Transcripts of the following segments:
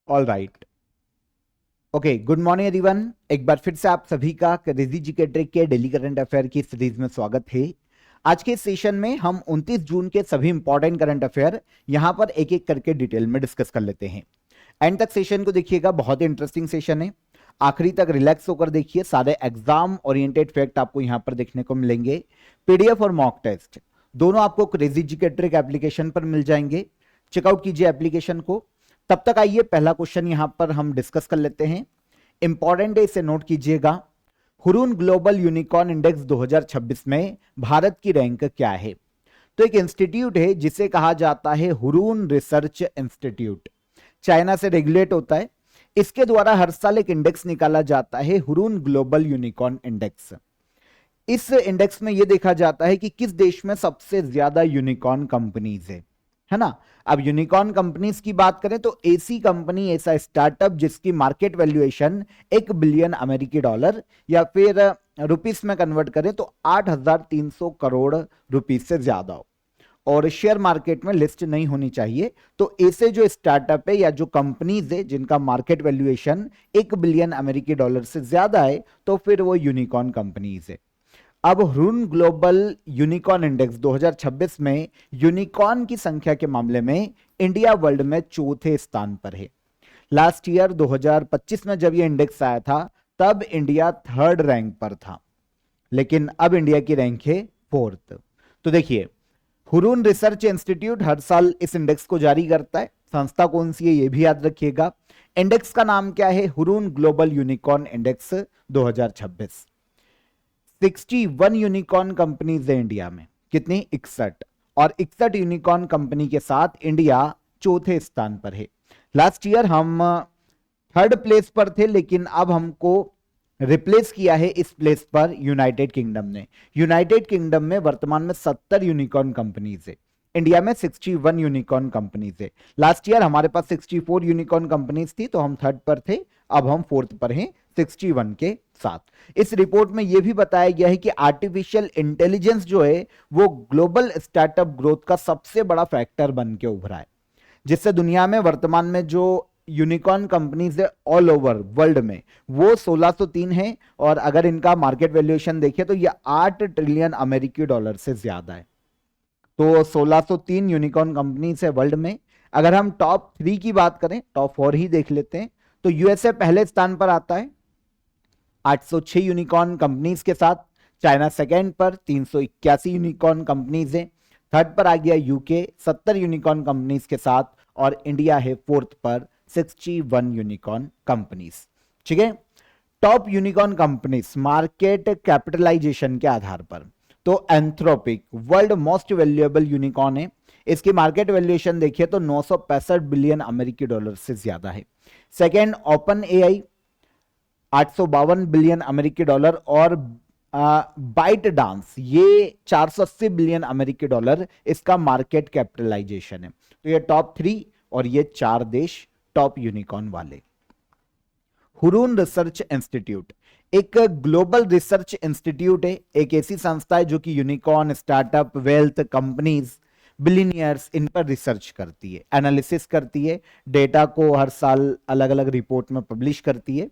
All right. Okay, good morning everyone. एक बार फिर से आप सभी का क्रेजी जीके ट्रिक के डेली करंट अफेयर की सीरीज में स्वागत है। आज के सेशन में हम 29 जून के सभी इंपॉर्टेंट करंट अफेयर यहां पर एक एक करके डिटेल में डिस्कस कर लेते हैं। एंड तक सेशन को देखिएगा, बहुत ही इंटरेस्टिंग सेशन है। आखिरी तक रिलैक्स होकर देखिए, सारे एग्जाम ओरिएंटेड फैक्ट आपको यहां पर देखने को मिलेंगे। पीडीएफ और मॉक टेस्ट दोनों आपको क्रेजी जीके ट्रिक एप्लीकेशन पर मिल जाएंगे। चेकआउट कीजिए एप्लीकेशन को। तब तक आइए पहला क्वेश्चन यहां पर हम डिस्कस कर लेते हैं। इंपॉर्टेंट है, इसे नोट कीजिएगा। हुरून ग्लोबल यूनिकॉर्न इंडेक्स 2026 में भारत की रैंक क्या है? तो एक इंस्टीट्यूट है जिसे कहा जाता है हुरून रिसर्च इंस्टीट्यूट, चाइना से रेगुलेट होता है। इसके द्वारा हर साल एक इंडेक्स निकाला जाता है, हुरून ग्लोबल यूनिकॉर्न इंडेक्स। इस इंडेक्स में यह देखा जाता है कि किस देश में सबसे ज्यादा यूनिकॉर्न कंपनीज है ना। अब यूनिकॉर्न कंपनीज की बात करें तो ऐसी कंपनी, ऐसा स्टार्टअप जिसकी मार्केट वैल्यूएशन 1 बिलियन अमेरिकी डॉलर या फिर रुपीस में कन्वर्ट करें तो 8,300 करोड़ रुपीस से ज्यादा हो और शेयर मार्केट में लिस्ट नहीं होनी चाहिए। तो ऐसे जो स्टार्टअप है या जो कंपनीज है जिनका मार्केट वैल्यूएशन 1 बिलियन अमेरिकी डॉलर से ज्यादा है, तो फिर वो यूनिकॉर्न कंपनीज है। अब हुरून ग्लोबल यूनिकॉर्न इंडेक्स 2026 में यूनिकॉर्न की संख्या के मामले में इंडिया वर्ल्ड में चौथे स्थान पर है। लास्ट ईयर 2025 में जब यह इंडेक्स आया था तब इंडिया थर्ड रैंक पर था, लेकिन अब इंडिया की रैंक है फोर्थ। तो देखिए, हुरून रिसर्च इंस्टीट्यूट हर साल इस इंडेक्स को जारी करता है। संस्था कौन सी है यह भी याद रखिएगा। इंडेक्स का नाम क्या है? Hurun global unicorn index 2026। 61 unicorn companies है इंडिया में। कितनी? 61। और 61 यूनिकॉर्न कंपनी के साथ इंडिया चौथे स्थान पर है। लास्ट ईयर हम थर्ड प्लेस पर थे, लेकिन अब हमको रिप्लेस किया है इस प्लेस पर यूनाइटेड किंगडम ने। यूनाइटेड किंगडम में वर्तमान में 70 यूनिकॉर्न कंपनीज है, इंडिया में 61 यूनिकॉर्न कंपनीज है। लास्ट ईयर हमारे पास 64 यूनिकॉर्न कंपनीज थी, तो हम थर्ड पर थे, अब हम फोर्थ पर हैं 61 के साथ। इस रिपोर्ट में यह भी बताया गया है कि आर्टिफिशियल इंटेलिजेंस जो है वो ग्लोबल स्टार्टअप ग्रोथ का सबसे बड़ा फैक्टर बन के उभरा है, जिससे दुनिया में वर्तमान में जो यूनिकॉर्न कंपनीज है ऑल ओवर वर्ल्ड में वो 1603 है। और अगर इनका मार्केट वैल्यूएशन देखें तो ये 8 ट्रिलियन अमेरिकी डॉलर से ज्यादा है। तो 1603 यूनिकॉर्न कंपनीज है वर्ल्ड में। अगर हम टॉप 3 की बात करें, टॉप 4 ही देख लेते हैं, तो यूएसए पहले स्थान पर आता है 806 यूनिकॉर्न कंपनीज के साथ। चाइना सेकेंड पर 381 यूनिकॉर्न कंपनीज है। थर्ड पर आ गया यूके 70 यूनिकॉर्न कंपनीज के साथ। और इंडिया है फोर्थ पर 61 यूनिकॉर्न कंपनीज। ठीक है। Top unicorn companies market capitalization के आधार पर, तो Anthropic world most valuable unicorn है। इसकी मार्केट वैल्यूएशन देखिए तो 965 बिलियन अमेरिकी डॉलर से ज्यादा है। सेकेंड ओपन एआई 852 बिलियन अमेरिकी डॉलर। और बाइट डांस ये 480 बिलियन अमेरिकी डॉलर इसका मार्केट कैपिटलाइजेशन है। तो ये टॉप 3 और ये 4 देश टॉप यूनिकॉर्न वाले। हुरून रिसर्च इंस्टीट्यूट एक ग्लोबल रिसर्च इंस्टीट्यूट है, एक ऐसी संस्था है जो कि unicorn, startup, wealth, companies, billionaires इन पर रिसर्च करती है, एनालिसिस करती है, डेटा को हर साल अलग अलग रिपोर्ट में पब्लिश करती है।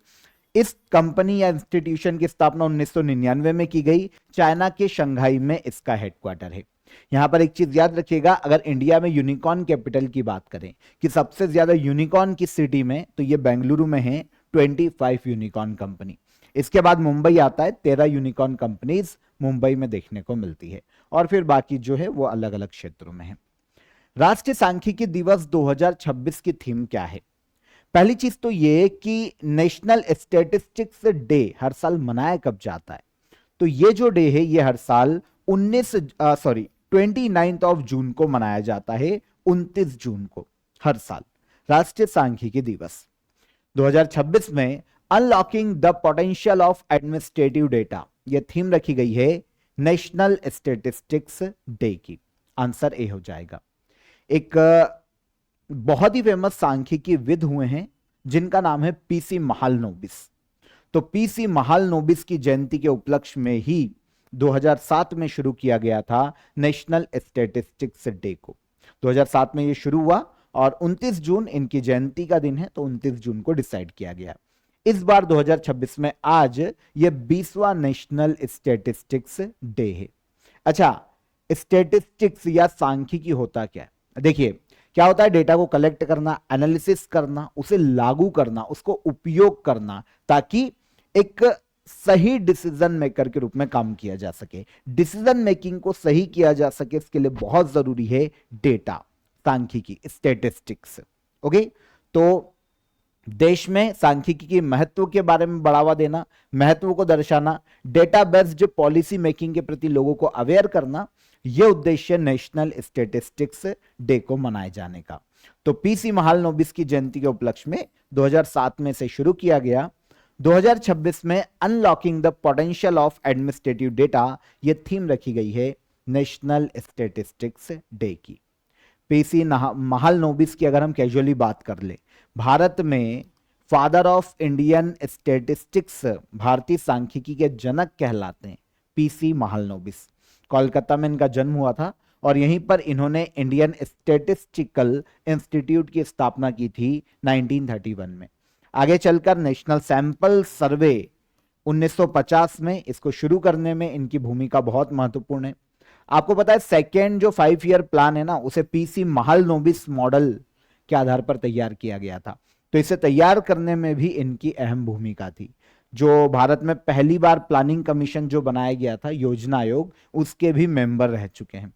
इस कंपनी या इंस्टीट्यूशन की स्थापना 1999 में की गई। चाइना के शंघाई में इसका हेडक्वार्टर है। यहां पर एक चीज याद रखिएगा, अगर इंडिया में यूनिकॉर्न कैपिटल की बात करें कि सबसे ज्यादा यूनिकॉर्न किस सिटी में, तो ये बेंगलुरु में है 25 यूनिकॉर्न कंपनी। इसके बाद मुंबई आता है, 13 यूनिकॉर्न कंपनीज मुंबई में देखने को मिलती है। और फिर बाकी जो है वो अलग अलग क्षेत्रों में है। राष्ट्रीय सांख्यिकी दिवस 2026 की थीम क्या है? पहली चीज तो ये कि नेशनल स्टैटिस्टिक्स डे हर साल मनाया कब जाता है? तो ये जो डे है ये हर साल 29 ऑफ जून को मनाया जाता है, 29 जून को हर साल राष्ट्रीय सांख्यिकी दिवस। 2026 में unlocking the potential of administrative data ये थीम रखी गई है नेशनल स्टैटिस्टिक्स डे की। आंसर ए हो जाएगा। एक बहुत ही फेमस सांख्यिकी विद हुए हैं जिनका नाम है पीसी महालनोबिस। तो पीसी महालनोबिस की जयंती के उपलक्ष्य में ही 2007 में शुरू किया गया था नेशनल स्टैटिस्टिक्स डे को। 2007 में ये शुरू हुआ और 29 जून इनकी जयंती का दिन है, तो 29 जून को डिसाइड किया गया। इस बार 2026 में आज ये 20वां नेशनल स्टैटिस्टिक्स डे है। अच्छा, स्टैटिस्टिक्स या सांख्यिकी होता क्या है? देखिए, क्या होता है, डेटा को कलेक्ट करना, एनालिसिस करना, उसे लागू करना, उसको उपयोग करना, ताकि एक सही डिसीजन मेकर के रूप में काम किया जा सके। डिसीजन मेकिंग को सही किया जा सके, इसके लिए बहुत जरूरी है डेटा, सांख्यिकी, स्टैटिस्टिक्स। ओके, तो देश में सांख्यिकी के महत्व के बारे में बढ़ावा देना, महत्व को दर्शाना, डेटा बेस्ड पॉलिसी मेकिंग के प्रति लोगों को अवेयर करना, यह उद्देश्य नेशनल स्टैटिस्टिक्स डे को मनाए जाने का। तो पीसी महालनोबिस की जयंती के उपलक्ष्य में 2007 में से शुरू किया गया। 2026 में unlocking the potential of administrative data, यह थीम रखी गई है नेशनल स्टैटिस्टिक्स डे की। पीसी महालनोबिस की अगर हम कैजुअली बात कर ले, भारत में फादर ऑफ इंडियन स्टैटिस्टिक्स, भारतीय सांख्यिकी के जनक कहलाते हैं पीसी महालनोबिस। कोलकाता में इनका जन्म हुआ था और यहीं पर इन्होंने इंडियन स्टैटिस्टिकल इंस्टीट्यूट की स्थापना की थी 1931 में। आगे चलकर नेशनल सैंपल सर्वे 1950 में, इसको शुरू करने में इनकी भूमिका बहुत महत्वपूर्ण है। आपको पता है सेकेंड जो 5 ईयर प्लान है ना, उसे पीसी महालनोबिस मॉडल के आधार पर तैयार किया गया था। तो इसे तैयार करने में भी इनकी अहम भूमिका थी। जो भारत में पहली बार प्लानिंग कमीशन जो बनाया गया था, योजना आयोग, उसके भी मेंबर रह चुके हैं।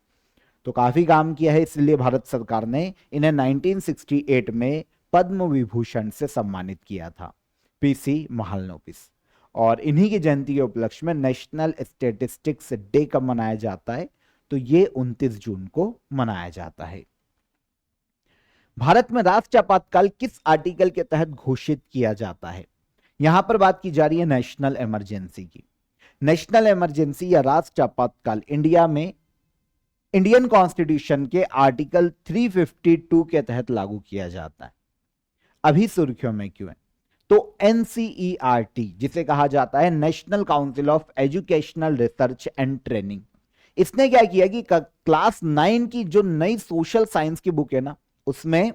तो काफी काम किया है, इसलिए भारत सरकार ने इन्हें 1968 में पद्म विभूषण से सम्मानित किया था, पीसी महालनोबिस। और इन्हीं की जयंती के उपलक्ष्य में नेशनल स्टैटिस्टिक्स डे कब मनाया जाता है? तो ये 29 जून को मनाया जाता है। भारत में राष्ट्रीय आपातकाल किस आर्टिकल के तहत घोषित किया जाता है? यहां पर बात की जा रही है नेशनल इमरजेंसी की। नेशनल इमरजेंसी या राष्ट्रीय आपातकाल इंडिया में इंडियन कॉन्स्टिट्यूशन के आर्टिकल 352 के तहत लागू किया जाता है। अभी सुर्खियों में क्यों है? तो एनसीईआरटी, जिसे कहा जाता है national council of educational research and training, इसने क्या किया कि क्लास 9 की जो नई सोशल साइंस की बुक है ना, उसमें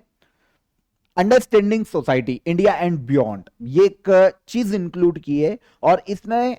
understanding society India and beyond, ये एक चीज इंक्लूड की है। और इसमें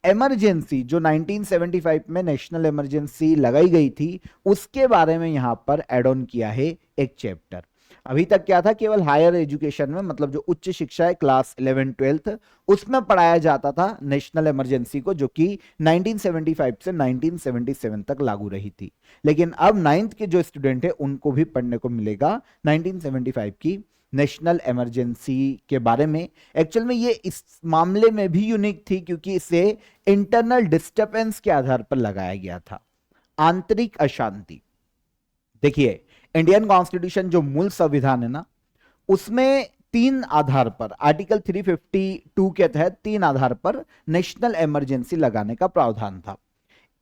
इमरजेंसी जो 1975 में नेशनल इमरजेंसी लगाई गई थी, उसके बारे में यहां पर एड ऑन किया है एक चैप्टर। अभी तक क्या था, केवल हायर एजुकेशन में, मतलब जो उच्च शिक्षा है क्लास 11 12, उसमें पढ़ाया जाता था नेशनल इमरजेंसी को, जो कि 1975 से 1977 तक लागू रही थी। लेकिन अब 9th के जो स्टूडेंट है उनको भी पढ़ने को मिलेगा 1975 की नेशनल इमरजेंसी के बारे में। एक्चुअल में ये इस मामले में भी यूनिक थी, क्योंकि इसे इंटरनल डिस्टर्बेंस के आधार पर लगाया गया था, आंतरिक अशांति। देखिए, इंडियन कॉन्स्टिट्यूशन जो मूल संविधान है ना, उसमें 3 आधार पर, आर्टिकल 352 के तहत 3 आधार पर नेशनल इमरजेंसी लगाने का प्रावधान था।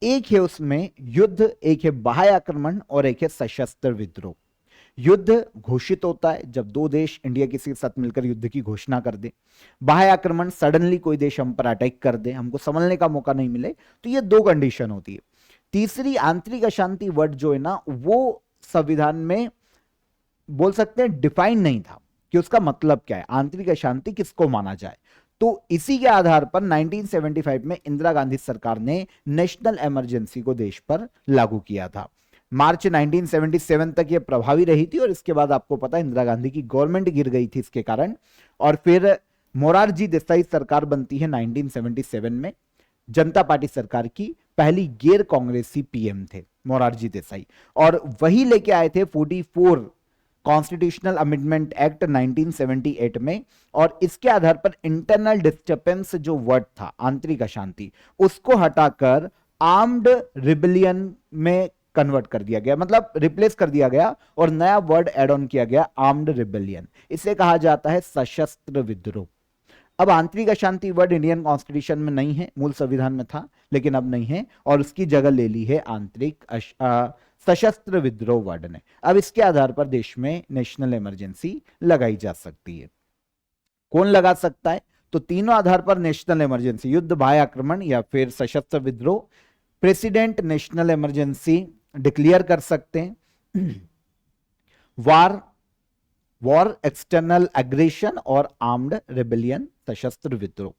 एक है उसमें युद्ध, एक है बाह्य आक्रमण और एक है सशस्त्र विद्रोह। युद्ध घोषित होता है जब 2 देश, इंडिया किसी के साथ मिलकर युद्ध की घोषणा कर दे। बाह्य आक्रमण, सडनली कोई देश हम पर अटैक कर दे, हमको संभलने का मौका नहीं मिले, तो ये 2 कंडीशन होती है। तीसरी, आंतरिक अशांति वर्ड जो है ना, वो संविधान में बोल सकते हैं डिफाइन नहीं था कि उसका मतलब क्या है, आंतरिक अशांति किसको माना जाए। तो इसी के आधार पर 1975 में इंदिरा गांधी सरकार ने नेशनल इमरजेंसी को देश पर लागू किया था। मार्च 1977 तक यह प्रभावी रही थी और इसके बाद आपको पता है इंदिरा गांधी की गवर्नमेंट गिर गई थी इसके कारण, और फिर मोरारजी देसाई सरकार बनती है 1977 में। जनता पार्टी सरकार की पहली गैर कांग्रेसी पीएम थे मोरारजी देसाई, और वही लेके आए थे 44 कॉन्स्टिट्यूशनल अमेंडमेंट एक्ट 1978 में। और इसके आधार पर इंटरनल डिस्टर्बेंस जो वर्ड था, आंतरिक अशांति, उसको हटाकर आर्म्ड रिबेलियन में कन्वर्ट कर दिया गया, मतलब रिप्लेस कर दिया गया और नया वर्ड एड ऑन किया गया, आर्म्ड रिबेलियन। इसे कहा जाता है सशस्त्र विद्रोह। अब आंतरिक अशांति वर्ड इंडियन कॉन्स्टिट्यूशन में नहीं है, मूल संविधान में था लेकिन अब नहीं है, और उसकी जगह ले ली है आंतरिक सशस्त्र विद्रोह वर्ड ने। अब इसके आधार पर देश में नेशनल इमरजेंसी लगाई जा सकती है। कौन लगा सकता है? तो तीनों आधार पर नेशनल इमरजेंसी, युद्ध, बाह्य आक्रमण या फिर सशस्त्र विद्रोह, प्रेसिडेंट नेशनल इमरजेंसी डिक्लेयर कर सकते हैं। वार वॉर, एक्सटर्नल एग्रेशन और आर्म्ड रेबेलियन, सशस्त्र विद्रोह।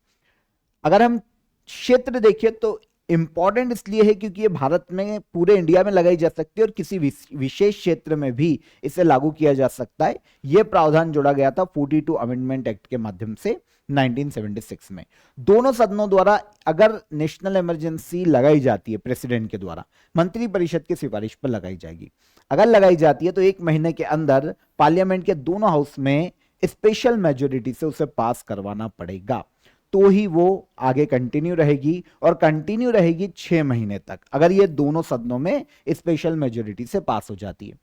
अगर हम क्षेत्र देखें तो इंपॉर्टेंट इसलिए है क्योंकि ये भारत में पूरे इंडिया में लगाई जा सकती है और किसी विशेष क्षेत्र में भी इसे लागू किया जा सकता है। यह प्रावधान जोड़ा गया था 42 अमेंडमेंट एक्ट के माध्यम से 1976 में। दोनों सदनों द्वारा अगर नेशनल इमरजेंसी लगाई जाती है प्रेसिडेंट के द्वारा, मंत्रिपरिषद की सिफारिश पर लगाई जाएगी। अगर लगाई जाती है तो 1 महीने के अंदर पार्लियामेंट के दोनों हाउस में स्पेशल मेजोरिटी से उसे पास करवाना पड़ेगा, तो ही वो आगे कंटिन्यू रहेगी और कंटिन्यू रहेगी 6 महीने तक, अगर ये दोनों सदनों में स्पेशल मेजोरिटी से पास हो जाती है।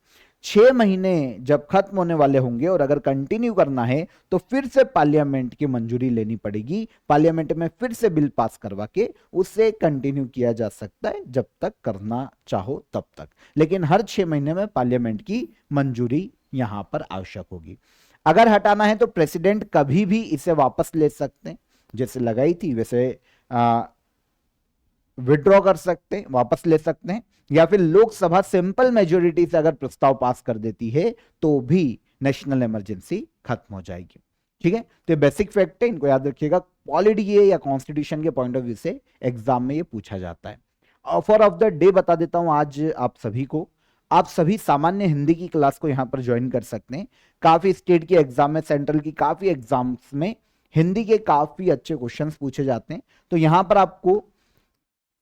6 महीने जब खत्म होने वाले होंगे और अगर कंटिन्यू करना है तो फिर से पार्लियामेंट की मंजूरी लेनी पड़ेगी, पार्लियामेंट में फिर से बिल पास करवा के उसे कंटिन्यू किया जा सकता है जब तक करना चाहो तब तक, लेकिन हर 6 महीने में पार्लियामेंट की मंजूरी यहां पर आवश्यक होगी। अगर हटाना है तो प्रेसिडेंट कभी भी इसे वापस ले सकते हैं, जैसे लगाई थी वैसे विड्रॉ कर सकते हैं, वापस ले सकते हैं, या फिर लोकसभा सिंपल मेजोरिटी से अगर प्रस्ताव पास कर देती है तो भी नेशनल इमरजेंसी खत्म हो जाएगी। ठीक है, तो ये बेसिक फैक्ट है, इनको याद रखिएगा। पॉलिटी के या कॉन्स्टिट्यूशन के पॉइंट ऑफ व्यू से एग्जाम में ये पूछा जाता है। ऑफर ऑफ द डे बता देता हूं आज आप सभी को। आप सभी सामान्य हिंदी की क्लास को यहां पर ज्वाइन कर सकते हैं। काफी स्टेट की एग्जाम में, सेंट्रल की काफी एग्जाम्स में हिंदी के काफी अच्छे क्वेश्चंस पूछे जाते हैं। तो यहां पर आपको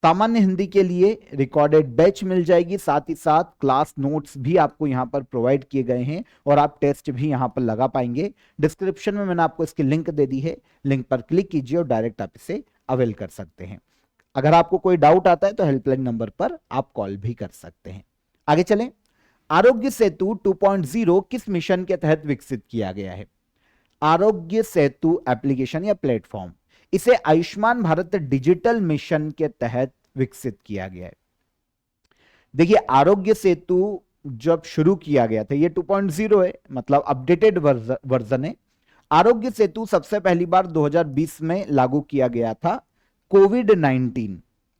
सामान्य हिंदी के लिए रिकॉर्डेड बैच मिल जाएगी, साथ ही साथ क्लास नोट्स भी आपको यहां पर प्रोवाइड किए गए हैं और आप टेस्ट भी यहां पर लगा पाएंगे। डिस्क्रिप्शन में मैंने आपको इसकी लिंक दे दी है, लिंक पर क्लिक कीजिए और डायरेक्ट आप इसे अवेल कर सकते हैं। अगर आपको कोई डाउट आता है तो हेल्पलाइन नंबर पर आप कॉल भी कर सकते हैं। आगे चलें। आरोग्य सेतु 2.0 किस मिशन के तहत विकसित किया गया है? आरोग्य सेतु एप्लीकेशन या प्लेटफॉर्म, इसे आयुष्मान भारत डिजिटल मिशन के तहत विकसित किया गया है। देखिए, आरोग्य सेतु जब शुरू किया गया था, ये 2.0 है, मतलब अपडेटेड वर्जन है। आरोग्य सेतु सबसे पहली बार 2020 में लागू किया गया था कोविड-19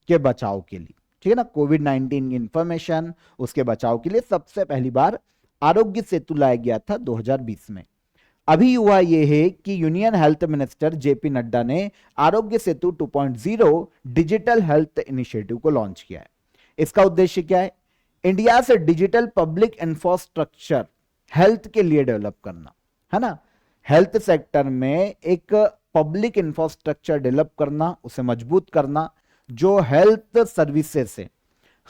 के बचाव के लिए। ठीक है ना, कोविड-19 की इंफॉर्मेशन, उसके बचाव के लिए सबसे पहली बार आरोग्य सेतु लाया गया था 2020 में। अभी हुआ यह है कि union health minister JP Nadda ने Aarogya Setu 2.0 digital health initiative को लॉन्च किया है। इसका उद्देश्य क्या है? इंडिया से डिजिटल पब्लिक इंफ्रास्ट्रक्चर हेल्थ के लिए डेवलप करना, है ना। हेल्थ सेक्टर में एक पब्लिक इंफ्रास्ट्रक्चर डेवलप करना, उसे मजबूत करना, जो हेल्थ सर्विसेज से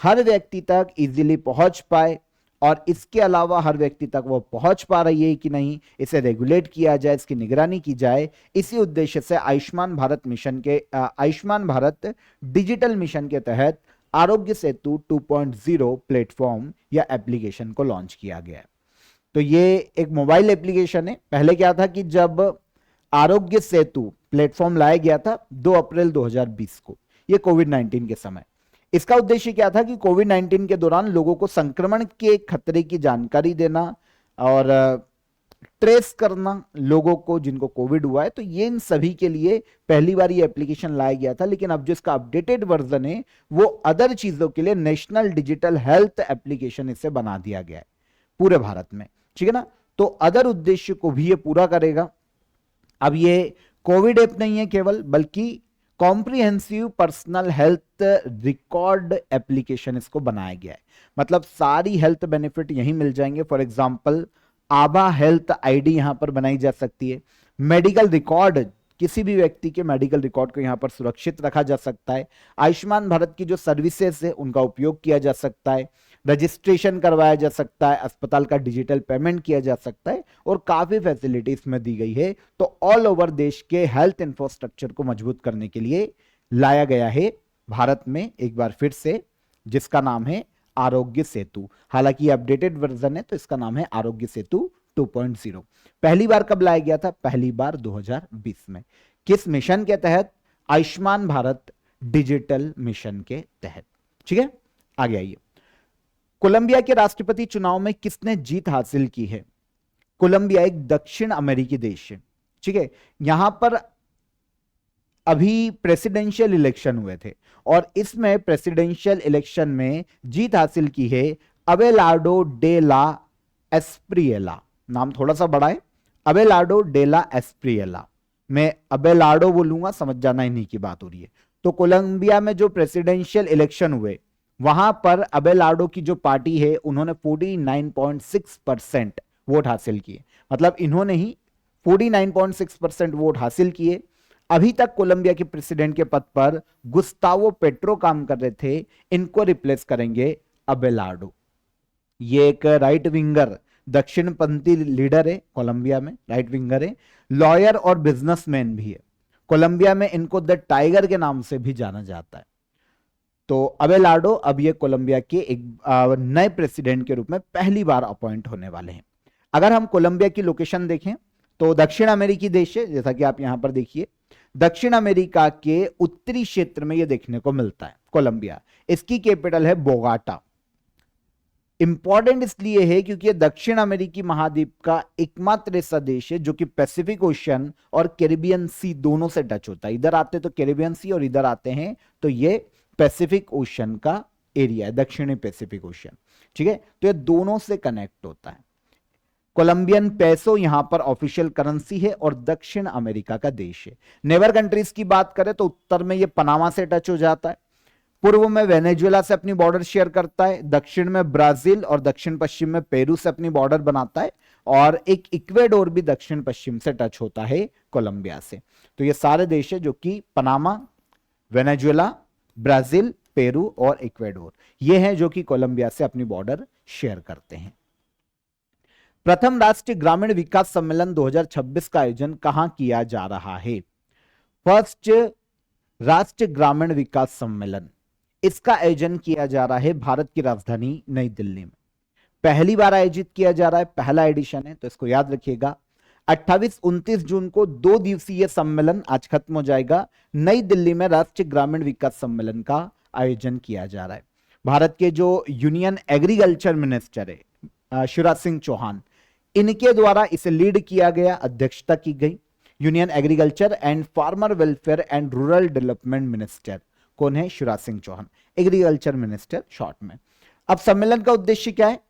हर व्यक्ति तक इजीली पहुंच पाए, और इसके अलावा हर व्यक्ति तक वो पहुंच पा रही है कि नहीं, इसे रेगुलेट किया जाए, इसकी निगरानी की जाए। इसी उद्देश्य से आयुष्मान भारत डिजिटल मिशन के तहत आरोग्य सेतु 2.0 प्लेटफॉर्म या एप्लीकेशन को लॉन्च किया गया है। तो ये एक मोबाइल एप्लीकेशन है। पहले क्या था कि जब आरोग्य सेतु प्लेटफॉर्म लाया गया था 2 अप्रैल 2020 को, ये कोविड-19 के समय, इसका उद्देश्य क्या था कि कोविड-19 के दौरान लोगों को संक्रमण के खतरे की जानकारी देना और ट्रेस करना लोगों को जिनको कोविड हुआ है। तो ये इन सभी के लिए पहली बार ये एप्लीकेशन लाया गया था, लेकिन अब जो इसका अपडेटेड वर्जन है वो अदर चीजों के लिए नेशनल डिजिटल हेल्थ एप्लीकेशन इसे बना दिया गया है पूरे भारत में। ठीक है ना, तो अदर उद्देश्य को भी ये पूरा करेगा। अब ये कोविड ऐप नहीं है केवल, बल्कि comprehensive personal health record application इसको बनाया गया है। मतलब सारी हेल्थ बेनिफिट यहीं मिल जाएंगे। For example Abha health ID यहां पर बनाई जा सकती है। मेडिकल रिकॉर्ड, किसी भी व्यक्ति के मेडिकल रिकॉर्ड को यहां पर सुरक्षित रखा जा सकता है। आयुष्मान भारत की जो सर्विसेज है उनका उपयोग किया जा सकता है, रजिस्ट्रेशन करवाया जा सकता है, अस्पताल का डिजिटल पेमेंट किया जा सकता है, और काफी फैसिलिटी इसमें दी गई है। तो ऑल ओवर देश के हेल्थ इंफ्रास्ट्रक्चर को मजबूत करने के लिए लाया गया है भारत में एक बार फिर से, जिसका नाम है आरोग्य सेतु। हालांकि अपडेटेड वर्जन है तो इसका नाम है आरोग्य सेतु 2.0। पहली बार कब लाया गया था? पहली बार 2020 में। किस मिशन के तहत? आयुष्मान भारत डिजिटल मिशन के तहत। ठीक है, आगे आइए। कोलंबिया के राष्ट्रपति चुनाव में किसने जीत हासिल की है? कोलंबिया एक दक्षिण अमेरिकी देश है। ठीक है, यहां पर अभी प्रेसिडेंशियल इलेक्शन हुए थे और इसमें प्रेसिडेंशियल इलेक्शन में जीत हासिल की है अबेलार्डो डे ला एस्प्रिएला। नाम थोड़ा सा बड़ा है, अबेलार्डो डेला एस्प्रियला। मैं अबेलार्डो बोलूंगा, समझ जाना इन्हीं की बात हो रही है। तो कोलंबिया में जो प्रेसिडेंशियल इलेक्शन हुए, वहां पर अबेलार्डो की जो पार्टी है उन्होंने 49.6% वोट हासिल किए। मतलब इन्होंने ही 49.6% वोट हासिल किए। अभी तक कोलंबिया के प्रेसिडेंट के पद पर गुस्तावो पेट्रो काम कर रहे थे, इनको रिप्लेस करेंगे अबेलार्डो। ये एक राइट विंगर दक्षिणपंथी लीडर है, कोलंबिया में राइट विंगर है, लॉयर और बिजनेसमैन भी है। कोलंबिया में इनको द टाइगर के नाम से भी जाना जाता है। तो अबेलार्डो अब ये कोलंबिया के एक नए प्रेसिडेंट के रूप में पहली बार अपॉइंट होने वाले हैं। अगर हम कोलंबिया की लोकेशन देखें तो दक्षिण अमेरिकी देश है, जैसा कि आप यहां पर देखिए, दक्षिण अमेरिका के उत्तरी क्षेत्र में यह देखने को मिलता है कोलंबिया। इसकी कैपिटल है बोगाटा। इंपॉर्टेंट इसलिए है क्योंकि यह दक्षिण अमेरिकी महाद्वीप का एकमात्र ऐसा देश है जो कि पैसिफिक ओशन और कैरिबियन सी दोनों से टच होता है। इधर आते तो कैरिबियन सी और इधर आते हैं तो ये पैसिफिक ओशन का एरिया है, दक्षिणी पैसिफिक ओशन। ठीक है, तो ये दोनों से कनेक्ट होता है। कोलंबियन पैसो यहां पर ऑफिशियल करेंसी है और दक्षिण अमेरिका का देश है। नेबर कंट्रीज की बात करें तो उत्तर में ये पनामा से टच हो जाता है, पूर्व में वेनेजुएला से अपनी बॉर्डर शेयर करता है, दक्षिण में ब्राजील और दक्षिण पश्चिम में पेरू से अपनी बॉर्डर बनाता है, और एक इक्वेडोर भी दक्षिण पश्चिम से टच होता है कोलंबिया से। तो ये सारे देश है जो कि पनामा, वेनेजुएला, ब्राजील, पेरू और इक्वेडोर, ये हैं जो कि कोलंबिया से अपनी बॉर्डर शेयर करते हैं। प्रथम राष्ट्रीय ग्रामीण विकास सम्मेलन 2026 का आयोजन कहां किया जा रहा है? फर्स्ट राष्ट्रीय ग्रामीण विकास सम्मेलन, इसका आयोजन किया जा रहा है भारत की राजधानी नई दिल्ली में। पहली बार आयोजित किया जा रहा है, पहला एडिशन है, तो इसको याद रखिएगा। 28-29 जून को 2 दिवसीय सम्मेलन आज खत्म हो जाएगा। नई दिल्ली में राष्ट्रीय ग्रामीण विकास सम्मेलन का आयोजन किया जा रहा है। भारत के जो यूनियन एग्रीकल्चर मिनिस्टर है शिवराज सिंह चौहान, इनके द्वारा इसे लीड किया गया, अध्यक्षता की गई। Union agriculture and farmer welfare and rural development minister कौन है? Shivraj Singh Chouhan, agriculture minister short में। अब सम्मेलन का उद्देश्य क्या है?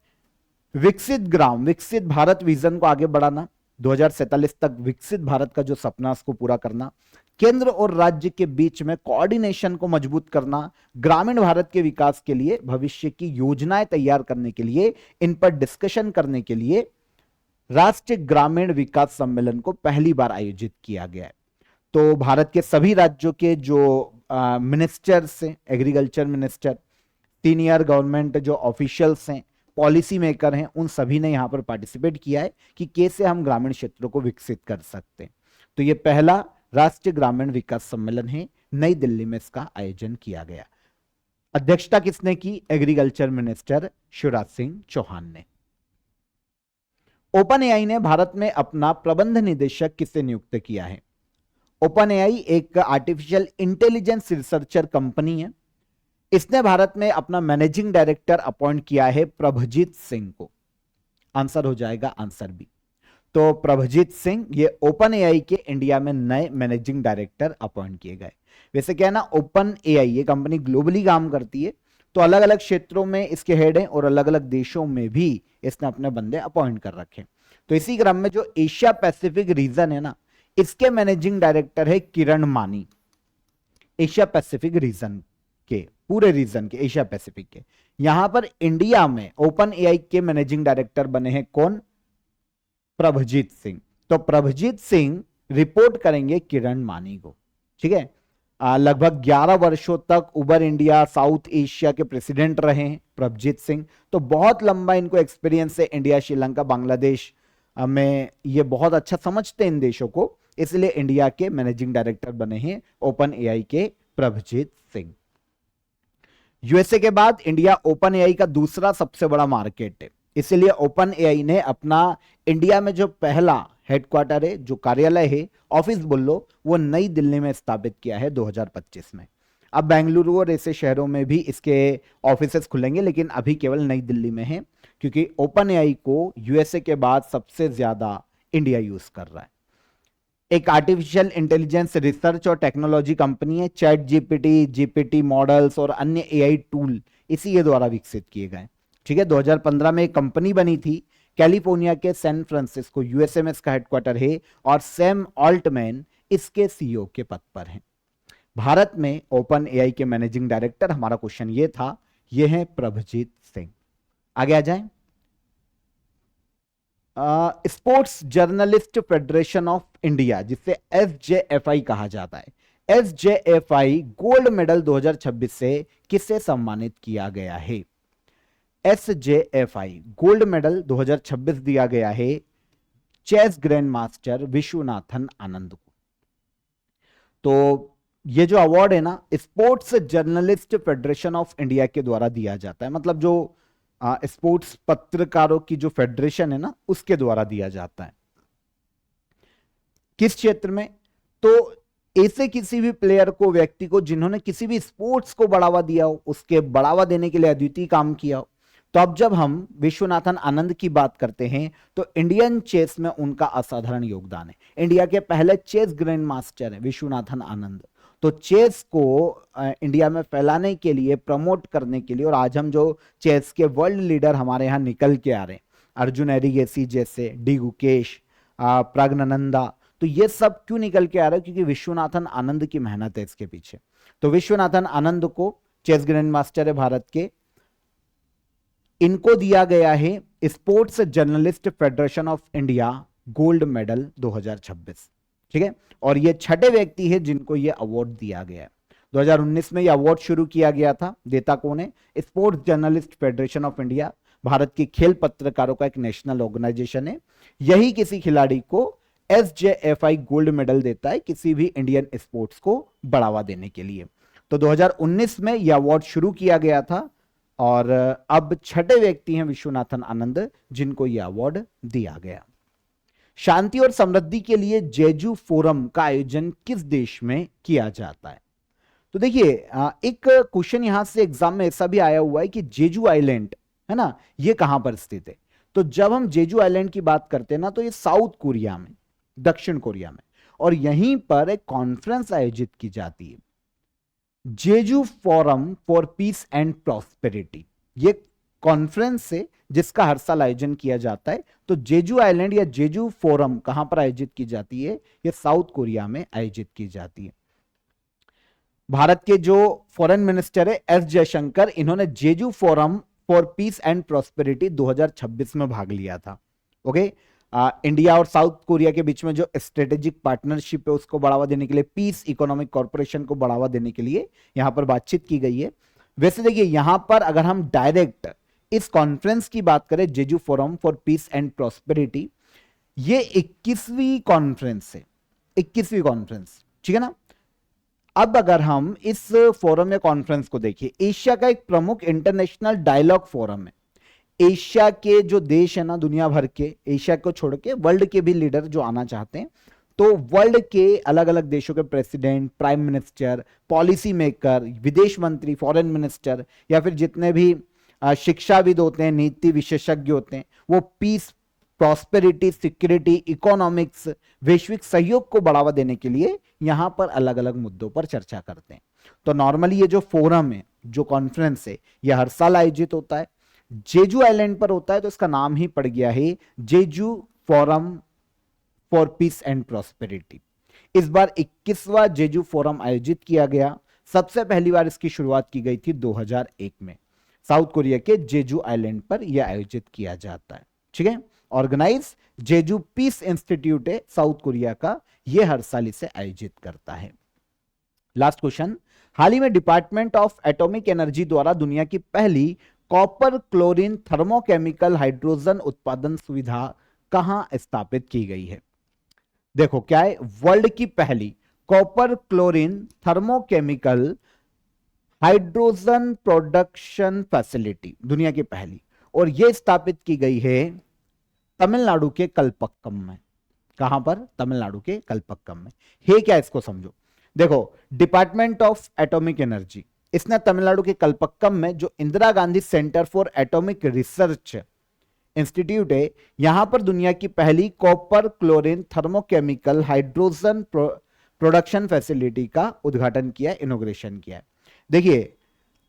विकसित ग्राम, विकसित भारत विजन को आगे बढ़ाना, 2047 तक विकसित भारत का जो सपना है उसको पूरा करना, केंद्र और राज्य के बीच में कोऑर्डिनेशन को मजबूत करना, ग्रामीण भारत के विकास के लिए भविष्य की योजनाएं तैयार करने के लिए, इन पर डिस्कशन करने के लिए राष्ट्रीय ग्रामीण विकास सम्मेलन को पहली बार आयोजित किया गया है। तो भारत के सभी राज्यों के जो मिनिस्टर्स हैं, एग्रीकल्चर मिनिस्टर, सीनियर गवर्नमेंट जो ऑफिशियल्स हैं, पॉलिसी मेकर हैं, उन सभी ने यहां पर पार्टिसिपेट किया है कि कैसे हम ग्रामीण क्षेत्रों को विकसित कर सकते हैं। तो ये पहला राष्ट्रीय ग्रामीण विकास सम्मेलन है, नई दिल्ली में इसका आयोजन किया गया। अध्यक्षता किसने की? एग्रीकल्चर मिनिस्टर शिवराज सिंह चौहान ने। ओपन एआई ने भारत में अपना प्रबंध निदेशक किसे नियुक्त किया है? ओपन एआई एक आर्टिफिशियल इंटेलिजेंस रिसर्चर कंपनी है। इसने भारत में अपना मैनेजिंग डायरेक्टर अपॉइंट किया है प्रभजीत सिंह को। आंसर हो जाएगा आंसर बी। तो प्रभजीत सिंह ये ओपन एआई के इंडिया में नए मैनेजिंग डायरेक्टर अपॉइंट किए गए। वैसे क्या है ना, ओपन एआई ये कंपनी ग्लोबली काम करती है, तो अलग अलग क्षेत्रों में इसके हेड हैं और अलग अलग देशों में भी इसने अपने बंदे अपॉइंट कर रखे। तो इसी क्रम में जो एशिया पैसिफिक रीजन है ना, इसके मैनेजिंग डायरेक्टर है किरण मानी। एशिया पैसिफिक रीजन के, पूरे रीजन के, एशिया पैसिफिक के। यहां पर इंडिया में ओपन एआई के मैनेजिंग डायरेक्टर बने हैं कौन? प्रभजीत सिंह। तो प्रभजीत सिंह रिपोर्ट करेंगे किरण मानी को। ठीक है, लगभग 11 वर्षों तक उबर इंडिया साउथ एशिया के प्रेसिडेंट रहे हैं प्रभजीत सिंह। तो बहुत लंबा इनको एक्सपीरियंस है इंडिया, श्रीलंका, बांग्लादेश में। ये बहुत अच्छा समझते हैं इन देशों को, इसलिए इंडिया के मैनेजिंग डायरेक्टर बने हैं ओपन एआई के प्रभजीत सिंह। यूएसए के बाद इंडिया ओपन एआई का दूसरा सबसे बड़ा मार्केट है, इसलिए ओपन एआई ने अपना इंडिया में जो पहला हेडक्वार्टर है, जो कार्यालय है, ऑफिस बोल लो, वो नई दिल्ली में स्थापित किया है 2025 में। अब बेंगलुरु और ऐसे शहरों में भी इसके ऑफिसेस खुलेंगे, लेकिन अभी केवल नई दिल्ली में है, क्योंकि ओपन एआई को यूएसए के बाद सबसे ज्यादा इंडिया यूज कर रहा है। एक आर्टिफिशियल इंटेलिजेंस रिसर्च और टेक्नोलॉजी कंपनी है। चैट जीपीटी, जीपीटी मॉडल्स और अन्य एआई टूल इसी के द्वारा विकसित किए गए। ठीक है, 2015 में एक कंपनी बनी थी कैलिफोर्निया के सैन फ्रांसिस्को यूएसए में इसका हेडक्वार्टर है और सैम ऑल्टमैन इसके सीईओ के पद पर हैं। भारत में ओपन एआई के मैनेजिंग डायरेक्टर, हमारा क्वेश्चन ये था, ये है प्रभजीत सिंह। आगे आ जाएं। Sports journalist federation of India, जिसे एसजेएफआई कहा जाता है, एसजेएफआई गोल्ड मेडल 2026 से किसे सम्मानित किया गया है? एसजेएफआई गोल्ड मेडल 2026 दिया गया है chess grand master Viswanathan Anand को। तो ये जो अवार्ड है ना, sports journalist federation of India के द्वारा दिया जाता है, मतलब जो स्पोर्ट्स पत्रकारों की जो फेडरेशन है ना, उसके द्वारा दिया जाता है। किस क्षेत्र में? तो ऐसे किसी भी प्लेयर को, व्यक्ति को, जिन्होंने किसी भी स्पोर्ट्स को बढ़ावा दिया हो, उसके बढ़ावा देने के लिए अद्वितीय काम किया हो। तो अब जब हम विश्वनाथन आनंद की बात करते हैं तो इंडियन चेस में उनका असाधारण योगदान है। इंडिया के पहले चेस ग्रैंड मास्टर है विश्वनाथन आनंद। तो चेस को इंडिया में फैलाने के लिए, प्रमोट करने के लिए, और आज हम जो चेस के वर्ल्ड लीडर हमारे यहाँ निकल के आ रहे हैं, अर्जुन एरिगेसी जैसे, डी गुकेश, प्रज्ञानंदा, तो ये सब क्यों निकल के आ रहे हैं? क्योंकि विश्वनाथन आनंद की मेहनत है इसके पीछे। तो विश्वनाथन आनंद को, चेस ग्रैंड मास्टर है भारत के, इनको दिया गया है sports journalist federation of India gold medal 2026। ठीक है, और ये छठे व्यक्ति है जिनको ये अवार्ड दिया गया है। 2019 में ये अवार्ड शुरू किया गया था। देता कौन है? Sports journalist federation of India, Bharat की खेल पत्रकारों का एक नेशनल ऑर्गेनाइजेशन है। यही किसी खिलाड़ी को एसजेएफआई गोल्ड मेडल देता है किसी भी इंडियन स्पोर्ट्स को बढ़ावा देने के लिए। तो 2019 में यह अवार्ड शुरू किया गया था और अब छठे व्यक्ति हैं विश्वनाथन आनंद जिनको यह अवार्ड दिया गया। शांति और समृद्धि के लिए जेजू फोरम का आयोजन किस देश में किया जाता है? तो देखिए, एक क्वेश्चन यहां से एग्जाम में ऐसा भी आया हुआ है कि जेजू आइलैंड है ना, ये कहां पर स्थित है? तो जब हम जेजू आइलैंड की बात करते हैं ना, तो ये साउथ कोरिया में, दक्षिण कोरिया में, और यहीं पर एक कॉन्फ्रेंस आयोजित की जाती है, Jeju forum for peace and prosperity. ये कॉन्फ्रेंस है जिसका हर साल आयोजन किया जाता है। तो जेजू आइलैंड या जेजू फोरम कहां पर आयोजित की जाती है? ये साउथ कोरिया में आयोजित की जाती है। भारत के जो फॉरेन मिनिस्टर है एस जयशंकर, इन्होंने Jeju forum for peace and prosperity 2026 में भाग लिया था। ओके, इंडिया और साउथ कोरिया के बीच में जो स्ट्रेटेजिक पार्टनरशिप है उसको बढ़ावा देने के लिए, पीस इकोनॉमिक कॉर्पोरेशन को बढ़ावा देने के लिए यहां पर बातचीत की गई है। वैसे देखिए, यहां पर अगर हम डायरेक्ट इस कॉन्फ्रेंस की बात करें, Jeju forum for peace and prosperity, ये 21वीं कॉन्फ्रेंस है, 21वीं कॉन्फ्रेंस, ठीक है ना। अब अगर हम इस फोरम या कॉन्फ्रेंस को देखिए, एशिया का एक प्रमुख इंटरनेशनल डायलॉग फोरम है। एशिया के जो देश है ना, दुनिया भर के, एशिया को छोड़ के वर्ल्ड के भी लीडर जो आना चाहते हैं, तो वर्ल्ड के अलग अलग देशों के president, prime minister, policy maker, विदेश मंत्री, फॉरेन मिनिस्टर, या फिर जितने भी शिक्षाविद होते हैं, नीति विशेषज्ञ होते हैं, वो पीस, प्रॉस्पेरिटी, सिक्योरिटी, इकोनॉमिक्स, वैश्विक सहयोग को बढ़ावा देने के लिए यहां पर अलग अलग मुद्दों पर चर्चा करते हैं। तो नॉर्मली ये जो फोरम है, जो कॉन्फ्रेंस है, यह हर साल आयोजित होता है, जेजू आइलैंड पर होता है, तो इसका नाम ही पड़ गया है Jeju forum for peace and prosperity. इस बार 21वां जेजू फोरम आयोजित किया गया। सबसे पहली बार इसकी शुरुआत की गई थी 2001 में। साउथ कोरिया के जेजू आइलैंड पर यह आयोजित किया जाता है, ठीक है। ऑर्गेनाइज जेजू पीस इंस्टीट्यूट है साउथ कोरिया का, यह हर साल इसे आयोजित करता है। लास्ट क्वेश्चन, हाल ही में डिपार्टमेंट ऑफ एटॉमिक एनर्जी द्वारा दुनिया की पहली कॉपर क्लोरीन थर्मोकेमिकल हाइड्रोजन उत्पादन सुविधा कहां स्थापित की गई है? देखो क्या है, वर्ल्ड की पहली copper chlorine thermochemical hydrogen production facility, दुनिया की पहली, और यह स्थापित की गई है तमिलनाडु के कल्पक्कम में। कहां पर? तमिलनाडु के कल्पक्कम में। है क्या, इसको समझो। देखो, डिपार्टमेंट ऑफ एटॉमिक एनर्जी, इसने तमिलनाडु के कल्पक्कम में जो Indira Gandhi centre for atomic research institute है, यहां पर दुनिया की पहली copper chlorine thermochemical hydrogen production facility का उद्घाटन किया, इनॉग्रेशन किया है। देखिए,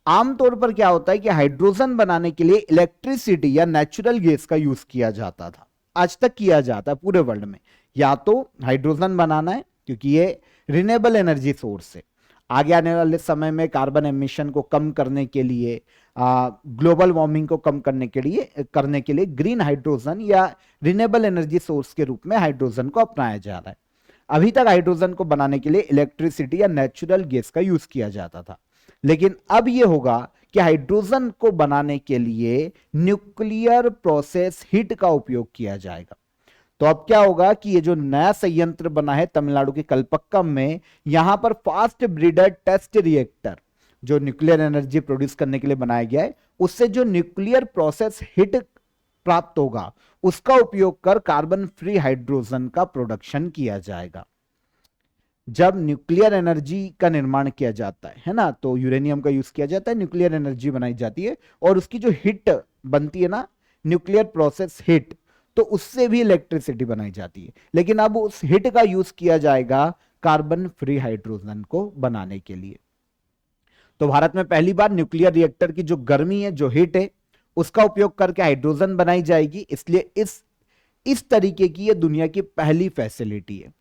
आमतौर पर क्या होता है कि हाइड्रोजन बनाने के लिए इलेक्ट्रिसिटी या नेचुरल गैस का यूज किया जाता था, आज तक किया जाता है पूरे वर्ल्ड में। या तो हाइड्रोजन बनाना है क्योंकि ये रिन्यूएबल एनर्जी सोर्स है, आगे आने वाले समय में कार्बन एमिशन को कम करने के लिए, ग्लोबल वार्मिंग को कम करने के लिए ग्रीन हाइड्रोजन या रिन्यूएबल एनर्जी सोर्स के रूप में हाइड्रोजन को अपनाया जा रहा है। अभी तक हाइड्रोजन को बनाने के लिए इलेक्ट्रिसिटी या नेचुरल गैस का यूज किया जाता था, लेकिन अब यह होगा कि हाइड्रोजन को बनाने के लिए न्यूक्लियर प्रोसेस हीट का उपयोग किया जाएगा। तो अब क्या होगा कि ये जो नया संयंत्र बना है तमिलनाडु के कलपक्कम में, यहां पर फास्ट ब्रीडर टेस्ट रिएक्टर जो न्यूक्लियर एनर्जी प्रोड्यूस करने के लिए बनाया गया है, उससे जो न्यूक्लियर प्रोसेस हीट प्राप्त होगा उसका उपयोग कर कार्बन फ्री हाइड्रोजन का प्रोडक्शन किया जाएगा। जब न्यूक्लियर एनर्जी का निर्माण किया जाता है ना, तो यूरेनियम का यूज किया जाता है, न्यूक्लियर एनर्जी बनाई जाती है और उसकी जो हीट बनती है ना, न्यूक्लियर प्रोसेस हीट, तो उससे भी इलेक्ट्रिसिटी बनाई जाती है। लेकिन अब उस हीट का यूज किया जाएगा कार्बन फ्री हाइड्रोजन को बनाने के लिए। तो भारत में पहली बार न्यूक्लियर रिएक्टर की जो गर्मी है, जो हीट है, उसका उपयोग करके हाइड्रोजन बनाई जाएगी। इसलिए इस तरीके की ये दुनिया की पहली फैसिलिटी है।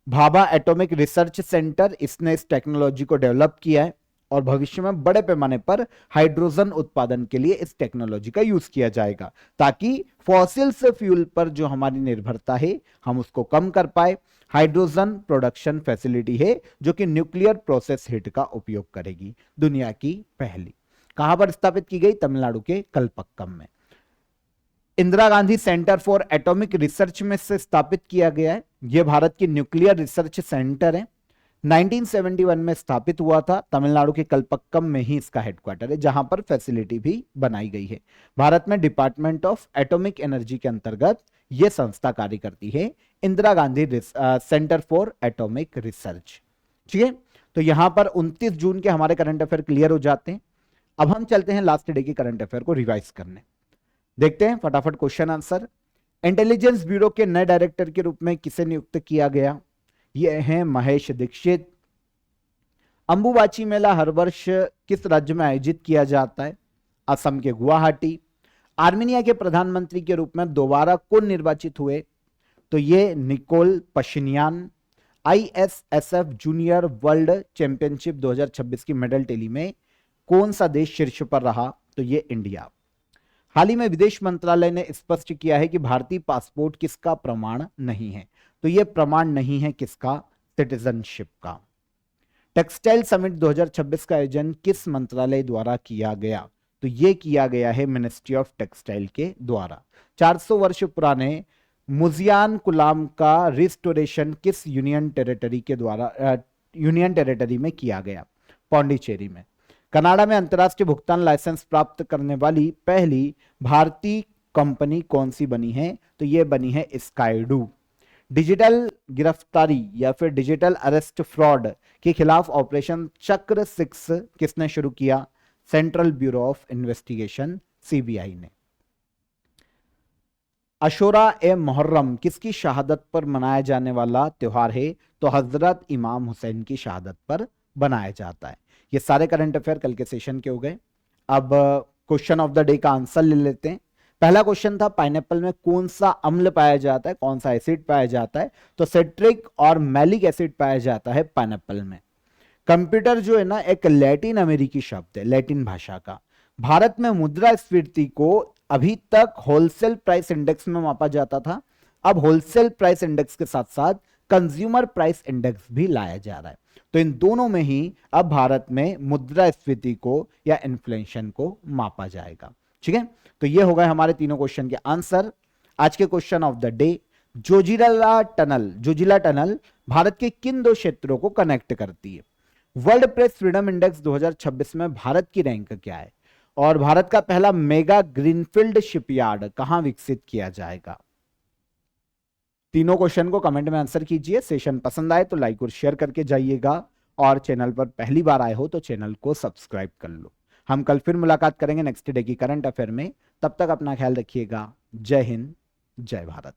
भाभा एटॉमिक रिसर्च सेंटर, इसने इस टेक्नोलॉजी को डेवलप किया है और भविष्य में बड़े पैमाने पर हाइड्रोजन उत्पादन के लिए इस टेक्नोलॉजी का यूज किया जाएगा, ताकि फॉसिल से फ्यूल पर जो हमारी निर्भरता है हम उसको कम कर पाए। हाइड्रोजन प्रोडक्शन फैसिलिटी है जो कि न्यूक्लियर प्रोसेस हीट का उपयोग करेगी, दुनिया की पहली। कहां पर स्थापित की गई? तमिलनाडु के कलपक्कम में। Indira Gandhi centre for atomic research में से स्थापित किया गया है। यह भारत की न्यूक्लियर रिसर्च सेंटर है। 1971 में स्थापित हुआ था। तमिलनाडु के कलपक्कम में ही इसका हेडक्वार्टर है, जहां पर फैसिलिटी भी बनाई गई है। भारत में डिपार्टमेंट ऑफ एटॉमिक एनर्जी के अंतर्गत यह संस्था कार्य करती है, Indira Gandhi centre for atomic research. ठीक है, तो यहां पर 29 जून के हमारे करंट अफेयर क्लियर हो जाते हैं। अब हम चलते हैं लास्ट डे के करंट अफेयर को रिवाइज करने। देखते हैं फटाफट क्वेश्चन आंसर। इंटेलिजेंस ब्यूरो के नए डायरेक्टर के रूप में किसे नियुक्त किया गया? ये हैं महेश दीक्षित। अंबुबाची मेला हर वर्ष किस राज्य में आयोजित किया जाता है? असम के गुवाहाटी। आर्मेनिया के प्रधानमंत्री के रूप में दोबारा कौन निर्वाचित हुए? तो ये Nikol Pashinyan. ISSF junior world championship 2026 की मेडल टैली में कौन सा देश शीर्ष पर रहा? तो ये इंडिया। हाल ही में विदेश मंत्रालय ने स्पष्ट किया है कि भारतीय पासपोर्ट किसका प्रमाण नहीं है? तो यह प्रमाण नहीं है किसका? सिटीजनशिप का। टेक्सटाइल समिट 2026 का आयोजन किस मंत्रालय द्वारा किया गया? तो यह किया गया है मिनिस्ट्री ऑफ टेक्सटाइल के द्वारा। 400 वर्ष पुराने मुजियान कुलाम का रिस्टोरेशन किस यूनियन टेरिटरी में किया गया? पौंडीचेरी में। कनाडा में अंतर्राष्ट्रीय भुगतान लाइसेंस प्राप्त करने वाली पहली भारतीय कंपनी कौन सी बनी है? तो यह बनी है स्काईडू। डिजिटल गिरफ्तारी या फिर डिजिटल अरेस्ट फ्रॉड के खिलाफ ऑपरेशन चक्र 6 किसने शुरू किया? Central bureau of investigation, CBI ने। अशोरा ए मुहर्रम किसकी शहादत पर मनाया जाने वाला त्योहार है? तो हजरत इमाम हुसैन की शहादत पर बनाया जाता है। ये सारे करंट अफेयर कल के सेशन के हो गए। अब क्वेश्चन ऑफ द डे का आंसर ले लेते हैं। पहला क्वेश्चन था पाइनएप्पल में कौन सा अम्ल पाया जाता है, कौन सा एसिड पाया जाता है? तो सिट्रिक और मैलिक एसिड पाया जाता है पाइनएप्पल में। कंप्यूटर जो है ना, एक लैटिन अमेरिकी शब्द है, लैटिन भाषा का। भारत में मुद्रास्फीति को अभी तक होलसेल प्राइस इंडेक्स में मापा जाता था। अब होलसेल प्राइस इंडेक्स के साथ साथ कंज्यूमर प्राइस इंडेक्स भी लाया जा रहा है। तो इन दोनों में ही अब भारत में मुद्रास्फीति को या इन्फ्लेशन को मापा जाएगा। ठीक है, तो ये हो गए हमारे तीनों क्वेश्चन के आंसर। आज के question of the day, Zoji La tunnel Bharat के किन दो क्षेत्रों को कनेक्ट करती है? वर्ल्ड प्रेस फ्रीडम इंडेक्स 2026 में भारत की रैंक क्या है? और भारत का पहला मेगा ग्रीनफील्ड शिपयार्ड कहां विकसित किया जाएगा? तीनों क्वेश्चन को कमेंट में आंसर कीजिए। सेशन पसंद आए तो लाइक और शेयर करके जाइएगा, और चैनल पर पहली बार आए हो तो चैनल को सब्सक्राइब कर लो। हम कल फिर मुलाकात करेंगे नेक्स्ट डे की करंट अफेयर में। तब तक अपना ख्याल रखिएगा। जय हिंद, जय भारत।